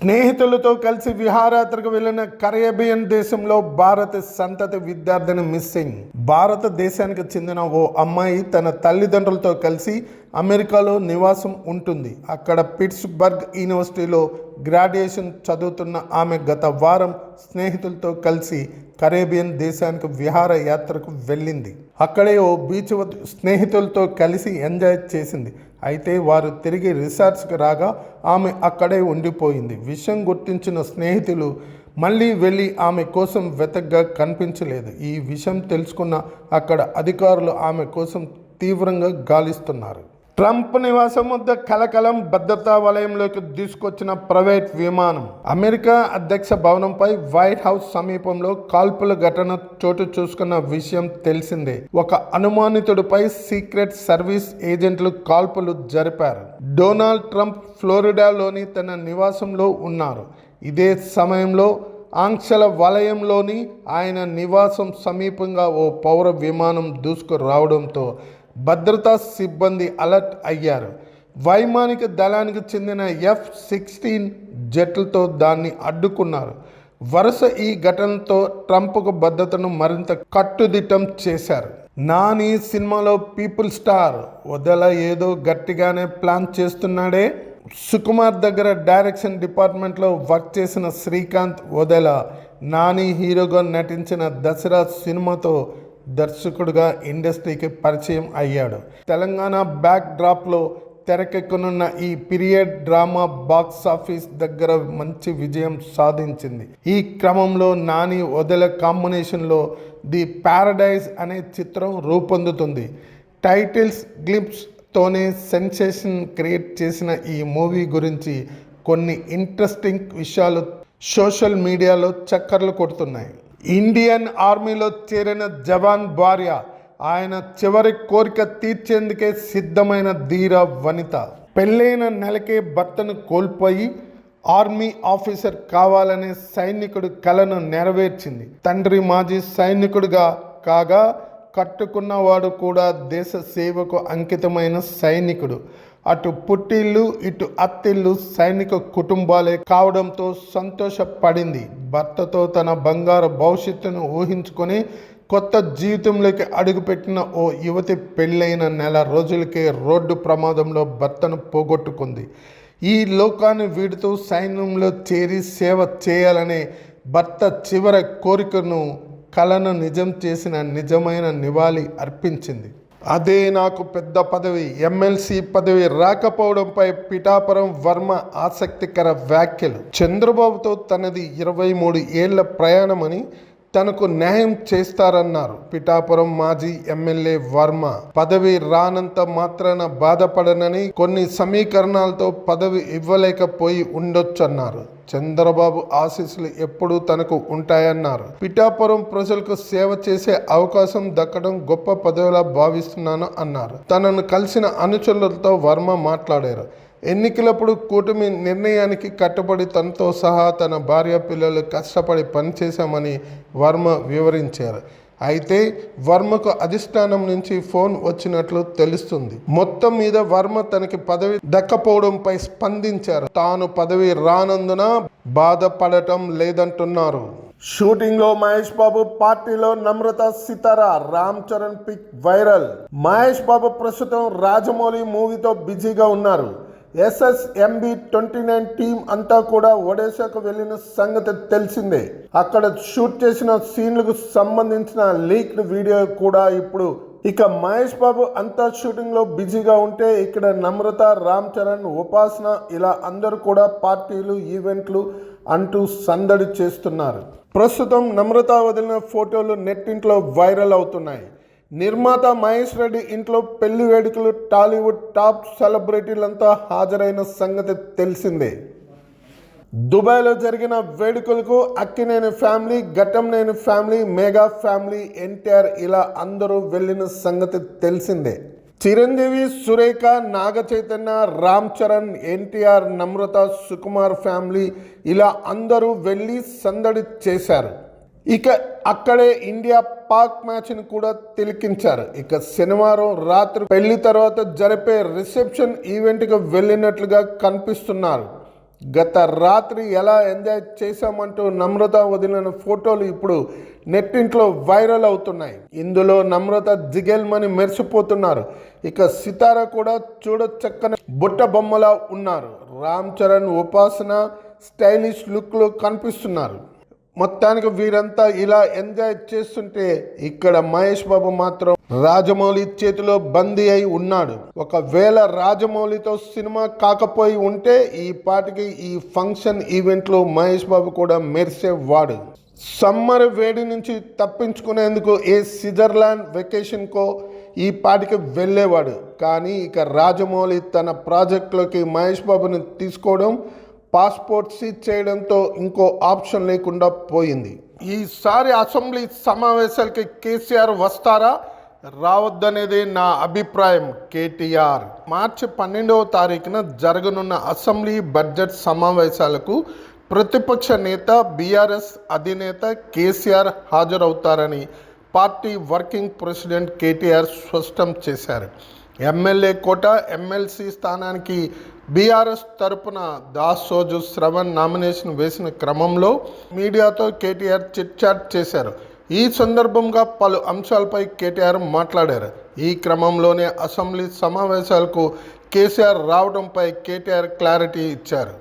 స్నేహితులతో కలిసి విహారయాత్రకు వెళ్లిన కరేబియన్ దేశంలో భారత సంతతి విద్యార్థిని మిస్సింగ్. భారతదేశానికి చెందిన ఓ అమ్మాయి తన తల్లిదండ్రులతో కలిసి అమెరికాలో నివాసం ఉంటుంది. అక్కడ పిట్స్బర్గ్ యూనివర్సిటీలో గ్రాడ్యుయేషన్ చదువుతున్న ఆమె గత వారం స్నేహితులతో కలిసి కరేబియన్ దేశానికి విహారయాత్రకు వెళ్ళింది. అక్కడే ఓ బీచ్ వద్ద స్నేహితులతో కలిసి ఎంజాయ్ చేసింది. అయితే వారు తిరిగి రిసార్ట్స్కి రాగా ఆమె అక్కడే ఉండిపోయింది. విషయం గుర్తించిన స్నేహితులు మళ్ళీ వెళ్ళి ఆమె కోసం వెతకగా కనిపించలేదు. ఈ విషయం తెలుసుకున్న అక్కడ అధికారులు ఆమె కోసం తీవ్రంగా గాలిస్తున్నారు. ట్రంప్ నివాసం వద్ద కలకలం, భద్రతా వలయంలోకి దూసుకొచ్చిన ప్రైవేట్ విమానం. అమెరికా అధ్యక్ష భవనంపై వైట్ హౌస్ సమీపంలో కాల్పుల ఘటన చోటు చూసుకున్న విషయం తెలిసిందే. ఒక అనుమానితుడిపై సీక్రెట్ సర్వీస్ ఏజెంట్లు కాల్పులు జరిపారు. డొనాల్డ్ ట్రంప్ ఫ్లోరిడాలోని తన నివాసంలో ఉన్నారు. ఇదే సమయంలో ఆంక్షల వలయంలోని ఆయన నివాసం సమీపంగా ఓ పౌర విమానం దూసుకు రావడంతో భద్రతా సిబ్బంది అలర్ట్ అయ్యారు. వైమానిక దళానికి చెందిన F-16 జెట్లతో దాన్ని అడ్డుకున్నారు. వరుస ఈ ఘటనతో ట్రంప్కు భద్రతను మరింత కట్టుదిట్టం చేశారు. నాని సినిమాలో పీపుల్ స్టార్ వదల ఏదో గట్టిగానే ప్లాన్ చేస్తున్నాడే. సుకుమార్ దగ్గర డైరెక్షన్ డిపార్ట్మెంట్లో వర్క్ చేసిన శ్రీకాంత్ వదల నాని హీరోగా నటించిన దసరా సినిమాతో దర్శకుడుగా ఇండస్ట్రీకి పరిచయం అయ్యాడు. తెలంగాణ బ్యాక్ డ్రాప్లో తెరకెక్కనున్న ఈ పీరియడ్ డ్రామా బాక్స్ ఆఫీస్ దగ్గర మంచి విజయం సాధించింది. ఈ క్రమంలో నాని వదల కాంబినేషన్లో ది ప్యారడైజ్ అనే చిత్రం రూపొందుతుంది. టైటిల్స్ గ్లింప్స్తోనే సెన్సేషన్ క్రియేట్ చేసిన ఈ మూవీ గురించి కొన్ని ఇంట్రెస్టింగ్ విషయాలు సోషల్ మీడియాలో చక్కర్లు కొడుతున్నాయి. ఇండియన్ ఆర్మీలో చేరిన జవాన్ భార్య ఆయన చివరి కోరిక తీర్చేందుకే సిద్ధమైన ధీర వనిత. పెళ్ళైన నెలకే భర్తను కోల్పోయి ఆర్మీ ఆఫీసర్ కావాలనే సైనికుడు కలను నెరవేర్చింది. తండ్రి మాజీ సైనికుడిగా కాగా కట్టుకున్నవాడు కూడా దేశ సేవకు అంకితమైన సైనికుడు. అటు పుట్టిల్లు ఇటు అత్తిల్లు సైనిక కుటుంబాలే కావడంతో సంతోషపడింది. భర్తతో తన బంగారు భవిష్యత్తును ఊహించుకొని కొత్త జీవితంలోకి అడుగుపెట్టిన ఓ యువతి పెళ్ళైన నెల రోజులకే రోడ్డు ప్రమాదంలో భర్తను పోగొట్టుకుంది. ఈ లోకాన్ని వీడుతూ సైన్యంలో చేరి సేవ చేయాలనే భర్త చివరి కోరికను కలను నిజం చేసిన నిజమైన నివాళి అర్పించింది. అదే నాకు పెద్ద పదవి, ఎమ్మెల్సీ పదవి రాకపోవడంపై పిఠాపురం వర్మ ఆసక్తికర వ్యాఖ్యలు. చంద్రబాబుతో తనది 23 ఏళ్ల ప్రయాణమని తనకు న్యాయం చేస్తారన్నారు పిఠాపురం మాజీ ఎమ్మెల్యే వర్మ. పదవి రానంత మాత్రాన బాధపడనని, కొన్ని సమీకరణాలతో పదవి ఇవ్వలేకపోయి ఉండొచ్చన్నారు. చంద్రబాబు ఆశీస్సులు ఎప్పుడూ తనకు ఉంటాయన్నారు. పిఠాపురం ప్రజలకు సేవ చేసే అవకాశం దక్కడం గొప్ప పదవిలా భావిస్తున్నాను అన్నారు. తనను కలిసిన అనుచరులతో వర్మ మాట్లాడారు. ఎన్నికలప్పుడు కూటమి నిర్ణయానికి కట్టుబడి తనతో సహా తన భార్య పిల్లలు కష్టపడి పనిచేశామని వర్మ వివరించారు. అయితే వర్మకు అధిష్టానం నుంచి ఫోన్ వచ్చినట్లు తెలుస్తుంది. మొత్తం మీద వర్మ తనకి పదవి దక్కపోవడంపై స్పందించారు. తాను పదవి రానందున బాధపడటం లేదంటున్నారు. షూటింగ్ లో మహేష్ బాబు, పార్టీలో నమ్రత సితార, రామ్ చరణ్ పిక్ వైరల్. మహేష్ బాబు ప్రస్తుతం రాజమౌళి మూవీతో బిజీగా ఉన్నారు. SSMB 29 టీం అంతా కూడా ఒడిశాకు వెళ్లిన సంగతి తెలిసిందే. అక్కడ షూట్ చేసిన సీన్లకు సంబంధించిన లీక్డ్ వీడియో కూడా ఇప్పుడు. ఇక మహేష్ బాబు అంతా షూటింగ్ లో బిజీగా ఉంటే ఇక్కడ నమ్రత, రామ్ చరణ్, ఉపాసన ఇలా అందరూ కూడా పార్టీలు, ఈవెంట్లు అంటూ సందడి చేస్తున్నారు. ప్రస్తుతం నమ్రత వదిలిన ఫోటోలు నెట్టింట్లో వైరల్ అవుతున్నాయి. నిర్మాత మహేష్ రెడ్డి ఇంట్లో పెళ్లి వేడుకలు టాలీవుడ్ టాప్ సెలబ్రిటీలంతా హాజరైన సంగతి తెలిసిందే. దుబాయ్లో జరిగిన వేడుకలకు Akkineni family, Ghattamaneni family, mega family, NTR ఇలా అందరూ వెళ్ళిన సంగతి తెలిసిందే. చిరంజీవి, సురేఖ, నాగ చైతన్య, రామ్ చరణ్, NTR, నమ్రత, సుకుమార్ ఫ్యామిలీ ఇలా అందరూ వెళ్ళి సందడి చేశారు. ఇక అక్కడే ఇండియా పాక్ మ్యాచ్ని కూడా తిలకించారు. ఇక శనివారం రాత్రి పెళ్లి తర్వాత జరిపే రిసెప్షన్ ఈవెంట్కి వెళ్ళినట్లుగా కనిపిస్తున్నారు. గత రాత్రి ఎలా ఎంజాయ్ చేశామంటూ నమ్రత వదిలిన ఫోటోలు ఇప్పుడు నెట్టింట్లో వైరల్ అవుతున్నాయి. ఇందులో నమ్రత జిగేల్మని మెరిసిపోతున్నారు. ఇక సితార కూడా చూడచక్కని బుట్ట బొమ్మలా ఉన్నారు. రామ్ చరణ్, ఉపాసన స్టైలిష్ లుక్లో కనిపిస్తున్నారు. మొత్తానికి వీరంతా ఇలా ఎంజాయ్ చేస్తుంటే ఇక్కడ మహేష్ బాబు మాత్రం రాజమౌళి చేతిలో బందీ అయి ఉన్నాడు. ఒకవేళ రాజమౌళితో సినిమా కాకపోయి ఉంటే ఈ పాటికి ఈ ఫంక్షన్ ఈవెంట్లో మహేష్ బాబు కూడా మెరిసేవాడు. సమ్మర్ వేడి నుంచి తప్పించుకునేందుకు ఏ స్విట్జర్లాండ్ వెకేషన్కో ఈ పాటికి వెళ్ళేవాడు. కానీ ఇక రాజమౌళి తన ప్రాజెక్టులోకి మహేష్ బాబుని తీసుకోవడం, పాస్పోర్ట్ సీజ్ చేయడంతో ఇంకో ఆప్షన్ లేకుండా పోయింది. ఈసారి అసెంబ్లీ సమావేశాలకి కేసీఆర్ వస్తారా రావద్దనేది నా అభిప్రాయం. కేటీఆర్ మార్చి 12వ తారీఖున జరగనున్న అసెంబ్లీ బడ్జెట్ సమావేశాలకు ప్రతిపక్ష నేత బీఆర్ఎస్ అధినేత కేసీఆర్ హాజరవుతారని పార్టీ వర్కింగ్ ప్రెసిడెంట్ కేటీఆర్ స్పష్టం చేశారు. ఎమ్మెల్యే కోట, ఎమ్మెల్సీ స్థానానికి బీఆర్ఎస్ తరపున దాసోజు శ్రవణ్ నామినేషన్ వేసిన క్రమంలో మీడియాతో కేటీఆర్ చిట్చాట్ చేశారు. ఈ సందర్భంగా పలు అంశాలపై కేటీఆర్ మాట్లాడారు. ఈ క్రమంలోనే అసెంబ్లీ సమావేశాలకు కేసీఆర్ రావడంపై కేటీఆర్ క్లారిటీ ఇచ్చారు.